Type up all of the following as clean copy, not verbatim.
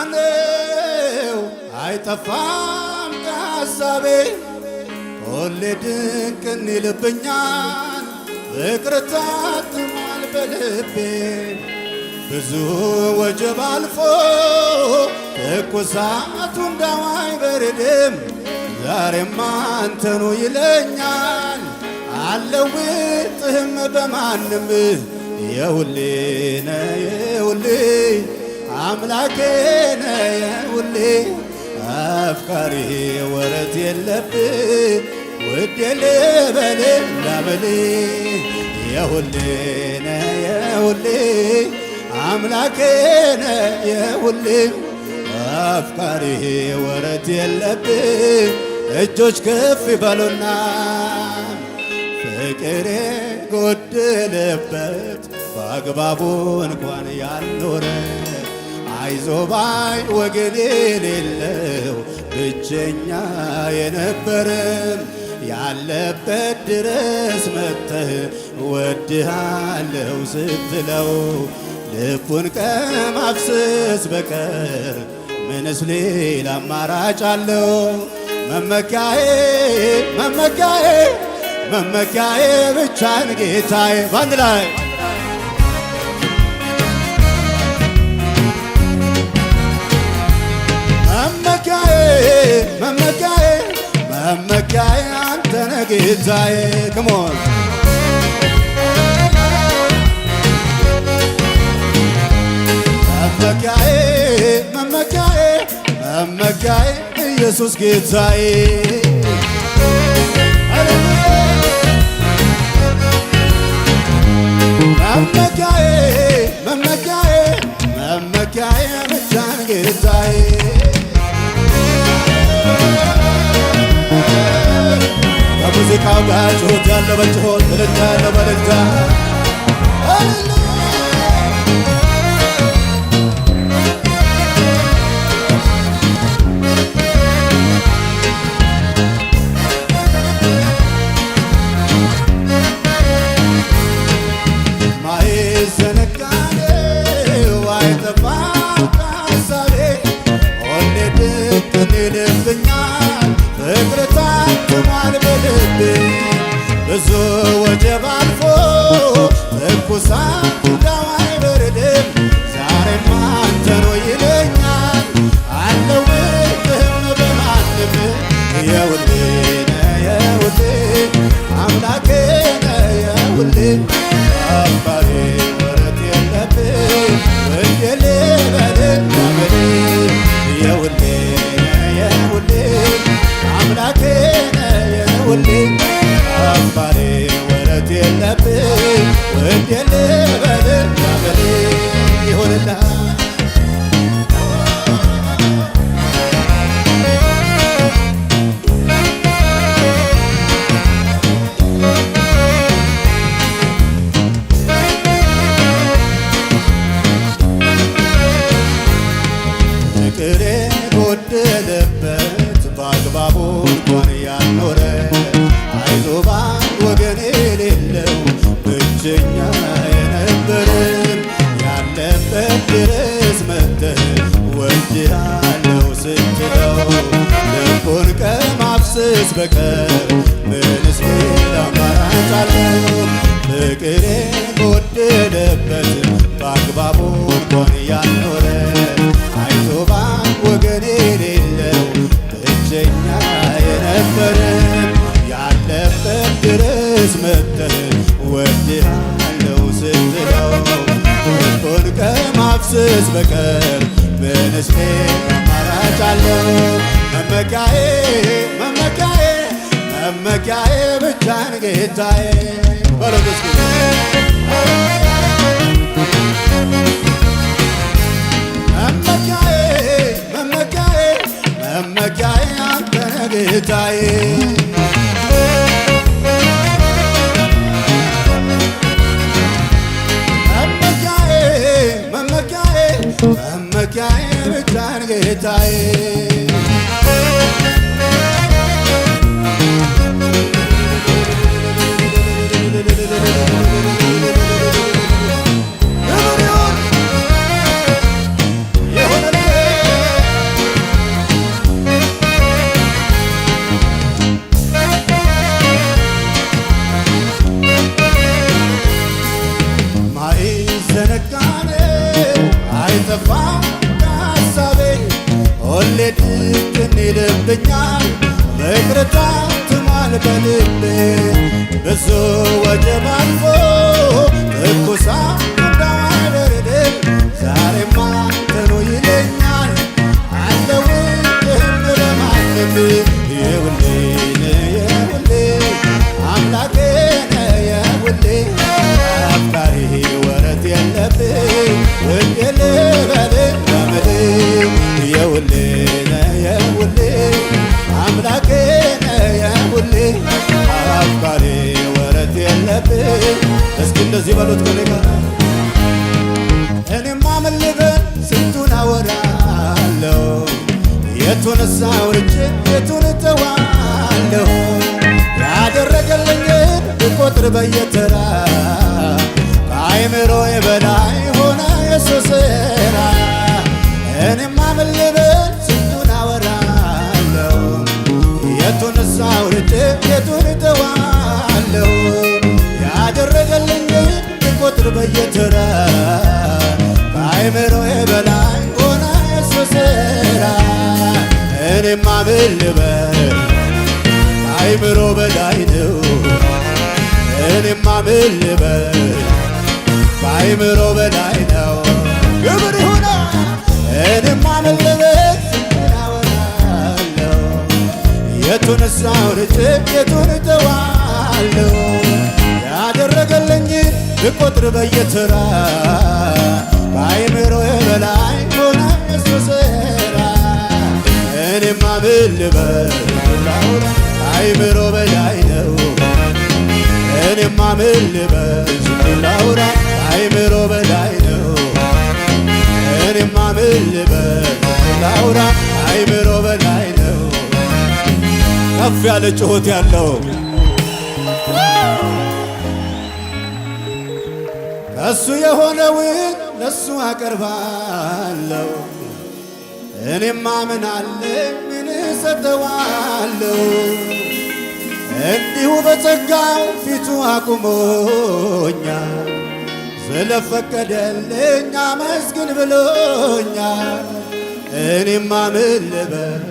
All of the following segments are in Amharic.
ማይዘነጋነው አይጠፋም ከሐሳቤ ሁሌ ድቅን ይልብኛል ፍቅር ታትሟል በልቤ ብዙ ወጀብ አልፎ ትኩሳቱ እንዳው አይበርድም ዛሬም አንተኑ ይለኛል አልለውጥህም በማንም የሁሌ ነህ የሁሌ አምላኬ ነህ የሁሌ አፍቃሪ ወረት የለብህ ውዴ ልበልህ ላበልህ የሁሌ ነህ የሁሌ አምላኬ ነህ የሁሌ አፍቃሪ ወረት የለብህ እጆች ከፍ ይበሉና ፍቅሬ ጎደለበት በአግባቡ እንኳን ያልኖረ አይዞባይ ወገን የሌለው ብቸኛ የነበረን ያለበት ድረስ መጥተህ ወድሃለው ስትለው ልቡን ከማፍሰስ በቀር ምንስ ሌላ አማራጭ አለው? መመኪያዬ መመኪያዬ መመኪያዬ ብቻን ጌታዬ ባንድ ላይ መመኪያዬ መመኪያዬ አንተነ ጌታዬ ክሞን መመኪያዬ መመኪያዬ መመኪያዬ ኢየሱስ ጌታዬ መመኪያዬ መመኪያዬ መመኪያዬ ብቻን ጌታዬ ከሙዚቃው ጋር ጩኸት ያለው በጩኸት እልልታ ያለው በእልልታ ማይዘነጋነው አይጠፋም ከሐሳቤ ሁሌ ድቅን ይልብኛል ፍቅር ታትሟል በልቤ ብዙ ወጀብ አልፎ ትኩሳት እንዳው አይበርድም ዛሬም አንተኑ ይለኛል አልለውጥህም በማንም የሁሌ ነህ የሁሌ አምላኬ ነህ የሁሌ አፍቃሪ ወረት የለብህ ውዴ ልበልህ ላበልህ የሁሌ ነህ የሁሌ አምላኬ ነህ የሁሌ አፍቃሪ ወረት የለብህ ውዴ ልበልህ ላበልህ ይሁንልህ ፍቅሬ ጎደለበት በአግባቡ እንኳን ያልኖረ አይዞባ ወገን የሌለው ብቸኛ የነበረን ያለበት ድረስ መጥተህ ወድሃለው ስትለው ልቡን ከማፍሰስ በቀር ምንስ ሌላ አማራጭ አለው? ፍቅሬ ጎደለበት በአግባቡ እንኳን ያልኖረ አይዞባ ወገን የሌለው ብቸኛ የነበረን ያለበት ድረስ መጥተህ ወድሃለው ስትለው ልቡን ከማፍሰስ በቀር ምንስ ሌላ አማራጭ አለው? መመኪያዬ መመኪያዬ መመኪያዬ ብቻን ጌታዬ በለው እስኪ መመኪያዬ መመኪያዬ መመኪያዬ አንተ ነህ ጌታዬ መመኪያዬ መመኪያዬ መመኪያዬ ብቻን ጌታዬ አይጠፋም ከሐሳቤ ሁሌ ድቅን ይልብኛል ፍቅርታ ትሟል በልቤ ብዙ ወጀብ አልፎ ትኩሳት እንዳይበርድ ዛሬማ እንትኑ ይለኛል አለውልህም ለማንም የሁሌ የሁሌ አምላኬ የሁሌ አፍቃሪ ወረት የለብኝ ውዴ ልበልህ በምድር የሁሌ የሁሌ አምላኬ የሁሌ አፍቃሪ ወረት የለብኝ። እስኪ እንደዚህ በሉት ከኔ ጋር እኔማ ምን ልበል ስንቱን አወራለሁ የቱንስ አውርቼ የቱን እተዋለሁ ያደረገልኝን ብቆጥር በየተራ ከአይምሮዬ በላይ ሆነ የሱ ሥራ እኔማ ምን ልበል ስንቱን አወራለሁ የቱንስ አውርቼ የቱን እተዋለሁ ያደረገልኝን ብቆጥር በየተራ ከአይምሮዬ በላይ ሆነ የሱ ሥራ እኔማ ምን ልበል ከአይምሮ በላይ ነው እኔማ ምን ልበል ከአይምሮ በላይ ነው ክብር ይሁን እኔማ ምን ልበል ስንቱን አወራለሁ የቱንስ አውርቼ የቱን እተዋለሁ ያደረገልኝን ብቆጥር በየተራ ከአይምሮዬ በላይ ሆነ የሱ ሥራ እኔማ ምን ልበል ከአይምሮ በላይ ነው እኔማ ምን ልበል ስንቱን ላውራ ከአይምሮ በላይ ነው እኔማ ምን ልበል ስንቱን ላውራ ከአይምሮ በላይ ነው። ከፍ ያለ ጩኸት ያለው ከሱ የሆነውን ለሱ አቀርባለሁ እኔማ ምን አለኝ ምን እሰጠዋለሁ እንዲሁ በጸጋው ፊቱ አቁሞኛል ስለፈቀደልኝ አመስግን ብሎኛል እኔማ ምን ልበል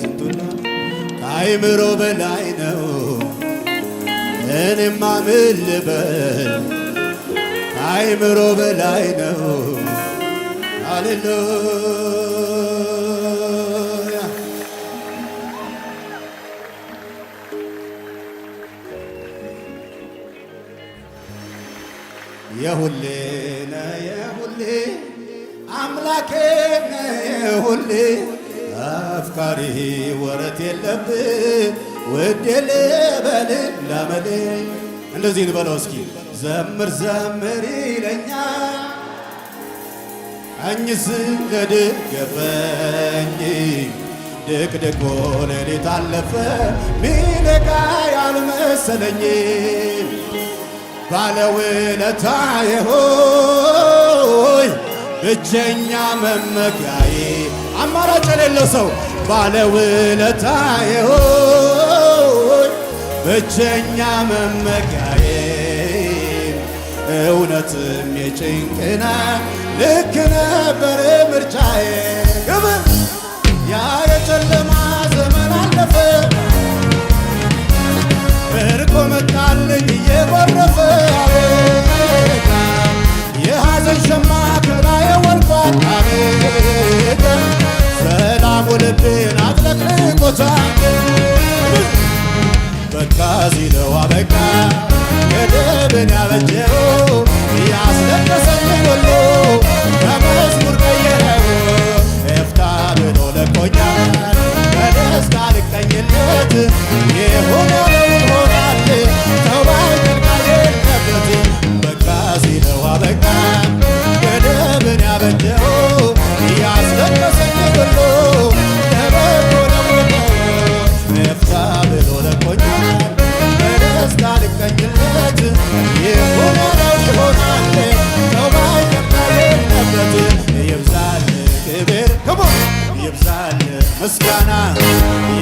ስንቱን ከአይምሮ በላይ ነው እኔማ ምን ልበል ከአይምሮ በላይ ነው ሃሌሉያ የሁሌ የሁሌ አምላኬ የሁሌ አፍቃሪ ወረት የለብህ ውዴ ልበልህ ላመሌ እንደዚህ እንበለው እስኪ ዘምር ዘምር ይለኛል ቀኝ ስለደገፈኝ ድቅድቆ ሌሊት አለፈ ሚነጋ ያልመሰለኝ ባለውለታዬ ሆይ ብቸኛ መመኪያዬ አማራጭ የሌለው ሰው ባለውለታዬ ሆይ ብቸኛ መመኪያዬ እውነትም የጭንቅና ልክ ነበር ምርጫዬ ግብር ያ የጨለማ ዘመን አለፈ ምርኮ መጣልኝ እየጎረፈ አቤት የሐዘን ሸማ ከላዬ ወልቋል አቤት ሰላሙ ልቤን አጥለቅልቆታል በቃ ሲለው አበቃ ገደብን ያበጀው ያስለቀሰኝ ሁሉ በመዝሙር ቀየረው ኤፍታ ብሎ ለቆኛል በደስታ ልቀኝለት የሆነው ይሆናል ተባይቀር ቃል የለበት በቃ ሲለው አበቃ ገደብን ያበጀው ያስለቀሰኝ ሁሉ ለበጎ ነው ኤፍታ ብሎ ለቆኛል በደስታ ልቀኝለት የሆነው ይሆናል ተባይቀር ቃል የለበት ይብዛል ክብር ይብዛል ምስጋና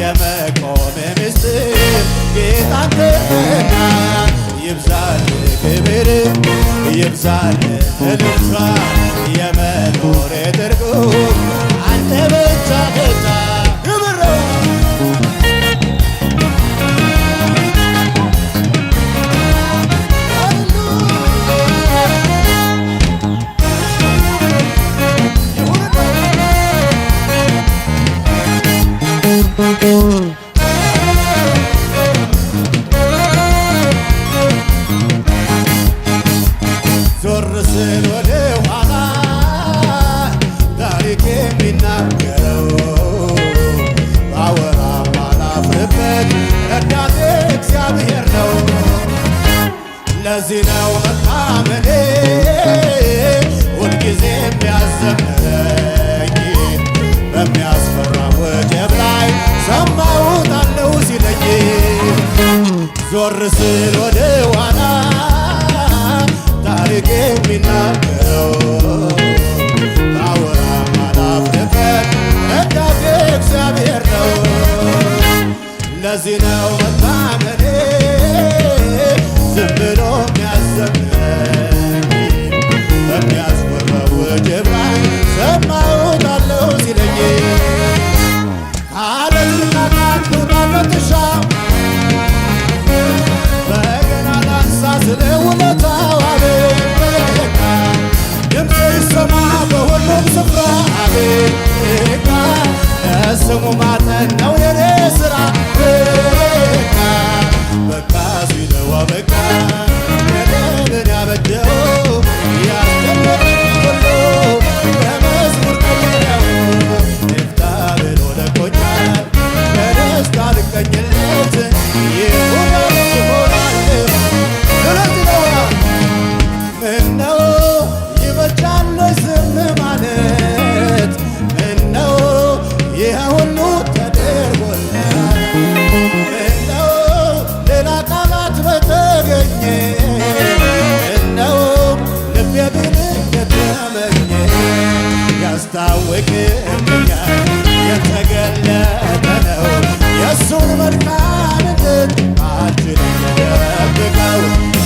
የመቆም ምስጢር ጌታንተና ይብዛል ክብር ይብዛል እልልታ የመኖሬ ዞር ስል ወደ ኋላ ታሪክ የሚናገረው ባወራ ባላፍርበት ረዳቴ እግዚአብሔር ነው። ለዚህ ነው መታመኔ ሁልጊዜ የሚያዘምረኝ በሚያስፈራ ወጀብ ላይ ሰማሁት አለው ሲለኝ ዞር ስል ወደ ኋላ ታሪክ የሚናገረው ባወራ ባላፍርበት ረዳቴ እግዚአብሔር ነው። ለዚህ ነው መታመኔ ዝም ብሎ የሚያዘምረኝ በሚያስፈራ ወጀብ ላይ ሰማሁት አለው ሲለኝ አለትና ካንቱና በትሻ በገና ላንሳ ስለ ውለታው አቤት ድምፅ ይሰማ በሁሉም ስፍራ አቤት ለስሙ ማጠን ነው የኔ ሥራ በቃ ሲለው በቃ ገደልን ያበጀው ያስደመጠኝ ሁሉ በመዝሙር ቀየረው ይፍታ ብሎ ለቆኛል በደስታ ልቀኝለት ይሆናል ይሆናል እውነት ይለዋል። ምነው ይበጃል ዝም ማለት ምነው ይህ ሁሉ ተደርጎልናል ምነው ሌላ ቃላት በተገኘ ምነው ልቤ ቢልክ የተመኘ ያስታውቅብኛል የተገለጠ ነው የእሱን መልካምነት አልችልም ልደብቀው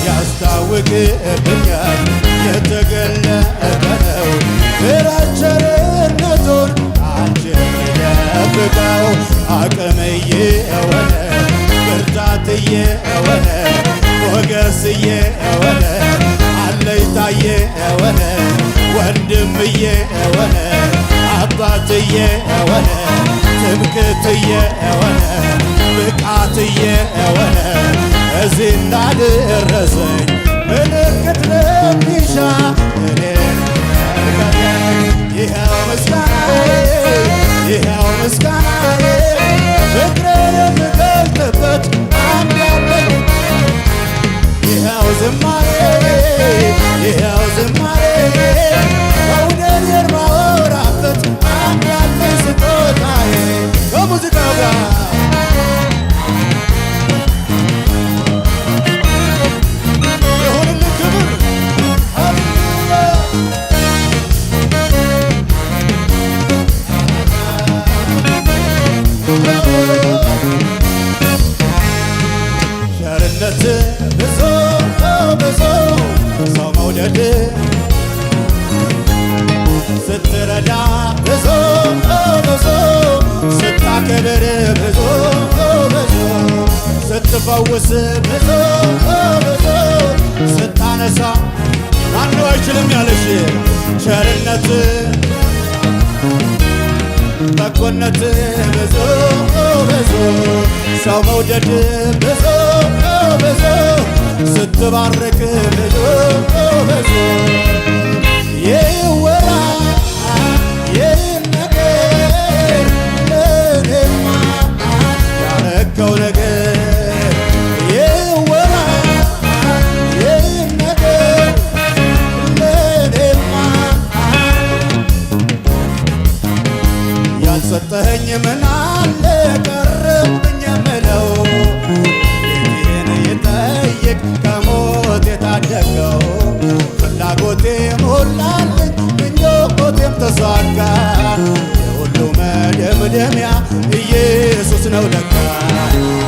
ያስታውቅብኛል የተገለጠ ነው ምሕረት ቸርነቱን አልችልም ልደብቀው አቅምዬ የሆነ ብርታትዬ የሆነ ሞገስዬ የሆነ አለኝታዬ የሆነ ወንድምዬ የሆነ አባትዬ የሆነ ትምክህትዬ የሆነ ብቃትዬ የሆነ እዚህ እንዳደረሰኝ ምልክት ለሚሻ እኔን መልከተኝ ይኸው ምስጋናዬ ይኸው ምስጋናዬ ፍቅሬን የምገልጥበት አንድ ያለኝ ይኸው ዝማሬ ይኸው ዝማሬ መውደድ የማወራበት አንድ ያለኝ ስጦታዬ ከሙዚቃው ጋር የሆንልን ክብር ሃሌሉያ ቸርነት ብዙ ብዙ ሰው መውደድ ስትረዳ ብዙ ብዙ ስታከብር ብዙ ብዙ ስትፈውስ ብዙ ብዙ ስታነሳ ማነው አይችልም ያለሽ ቸርነት በጎነት ብዙ ብዙ ሰው መውደድ ብዙ ብዙ ስትባርክ ብዙ ብዙ ይወራ ይነገር ለኔማ ያረከው ነገር ይወራ ይነገር ለኔማ ያልሰጠኸኝ ምን አለ ቀረብኝ የምለው ቤቴን የጠየቅ ከሞት የታደገው ፍላጎቴ ሞላልኝ ምኞቴም ተሳካ የሁሉ መደምደሚያ ኢየሱስ ነው ለካ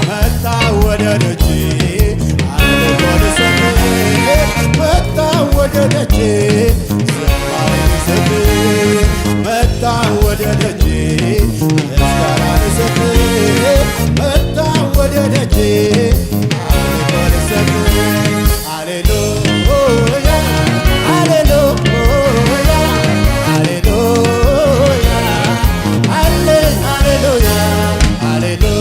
መጣ ወደ ደጄ አምልኮ ልሰጥ መጣ ወደ ደጄ ዝማሬ ልሰጥ መጣ ወደ ደጄ ምስጋና ልሰጥ መጣ ወደ ደጄ አምልኮ ልሰጥ ሃሌሉያ ሃሌሉያ ሃሌሉያ ሃሌሉያ ሃሌሉያ